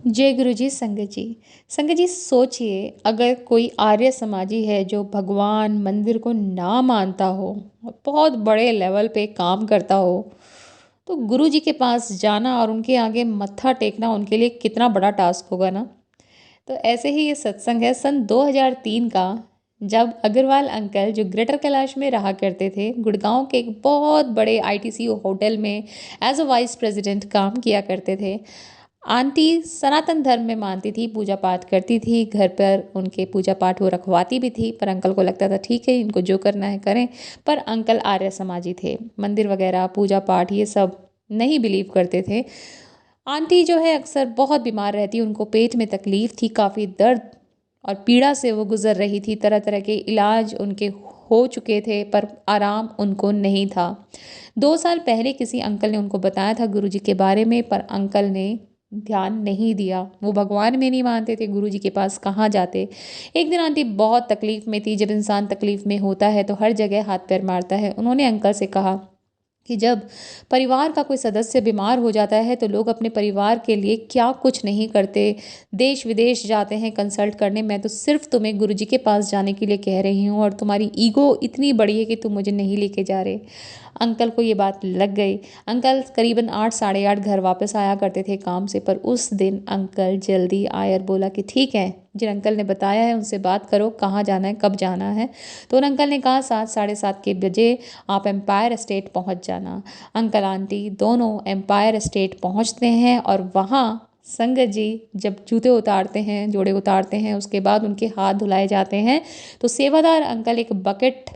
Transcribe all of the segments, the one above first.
जय गुरु जी। संगत जी, संगत जी सोचिए, अगर कोई आर्य समाजी है जो भगवान मंदिर को ना मानता हो, बहुत बड़े लेवल पे काम करता हो, तो गुरु जी के पास जाना और उनके आगे मत्था टेकना उनके लिए कितना बड़ा टास्क होगा ना। तो ऐसे ही ये सत्संग है सन 2003 का, जब अग्रवाल अंकल जो ग्रेटर कैलाश में रहा करते थे, गुड़गांव के एक बहुत बड़े आईटीसी होटल में एज अ वाइस प्रेसिडेंट काम किया करते थे। आंटी सनातन धर्म में मानती थी, पूजा पाठ करती थी, घर पर उनके पूजा पाठ वो रखवाती भी थी, पर अंकल को लगता था ठीक है, इनको जो करना है करें। पर अंकल आर्य समाजी थे, मंदिर वगैरह पूजा पाठ ये सब नहीं बिलीव करते थे। आंटी जो है अक्सर बहुत बीमार रहती, उनको पेट में तकलीफ थी, काफ़ी दर्द और पीड़ा से वो गुजर रही थी। तरह तरह के इलाज उनके हो चुके थे, पर आराम उनको नहीं था। 2 साल पहले किसी अंकल ने उनको बताया था गुरुजी के बारे में, पर अंकल ने ध्यान नहीं दिया। वो भगवान में नहीं मानते थे, गुरुजी के पास कहाँ जाते। एक दिन आंटी बहुत तकलीफ में थी। जब इंसान तकलीफ में होता है तो हर जगह हाथ पैर मारता है। उन्होंने अंकल से कहा कि जब परिवार का कोई सदस्य बीमार हो जाता है तो लोग अपने परिवार के लिए क्या कुछ नहीं करते, देश विदेश जाते हैं कंसल्ट करने। मैं तो सिर्फ तुम्हें गुरुजी के पास जाने के लिए कह रही हूँ, और तुम्हारी ईगो इतनी बड़ी है कि तुम मुझे नहीं लेके जा रहे। अंकल को ये बात लग गई। अंकल करीबन 8 साढ़े 8 घर वापस आया करते थे काम से, पर उस दिन अंकल जल्दी आए और बोला कि ठीक है, जिन अंकल ने बताया है उनसे बात करो, कहाँ जाना है, कब जाना है। तो उन अंकल ने कहा 7 साढ़े 7 के बजे आप एम्पायर स्टेट पहुंच जाना। अंकल आंटी दोनों एम्पायर स्टेट पहुंचते हैं, और वहाँ संगत जी जब जूते उतारते हैं, जोड़े उतारते हैं, उसके बाद उनके हाथ धुलाए जाते हैं, तो सेवादार अंकल एक बकेट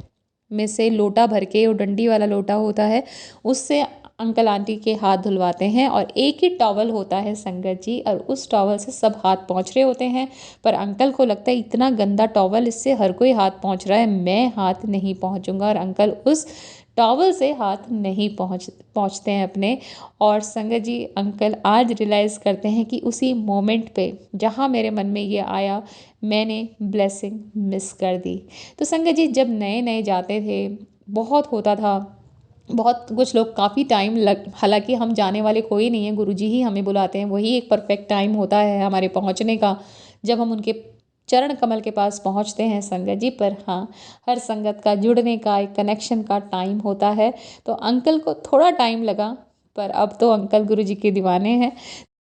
में से लोटा भर के, वो डंडी वाला लोटा होता है, उससे अंकल आंटी के हाथ धुलवाते हैं। और एक ही टॉवल होता है संगत जी, और उस टॉवल से सब हाथ पोंछ रहे होते हैं। पर अंकल को लगता है इतना गंदा टॉवल, इससे हर कोई हाथ पोंछ रहा है, मैं हाथ नहीं पहुंचूंगा। और अंकल उस टॉवल से हाथ नहीं पहुंचते हैं अपने। और संगत जी अंकल आज रियलाइज़ करते हैं कि उसी मोमेंट पे जहाँ मेरे मन में ये आया, मैंने ब्लेसिंग मिस कर दी। तो संगत जी जब नए नए जाते थे, बहुत होता था, बहुत कुछ लोग काफ़ी टाइम लग, हालांकि हम जाने वाले कोई नहीं है, गुरुजी ही हमें बुलाते हैं, वही एक परफेक्ट टाइम होता है हमारे पहुंचने का, जब हम उनके चरण कमल के पास पहुंचते हैं संगत जी। पर हाँ, हर संगत का जुड़ने का एक कनेक्शन का टाइम होता है। तो अंकल को थोड़ा टाइम लगा, पर अब तो अंकल गुरुजी के दीवाने हैं।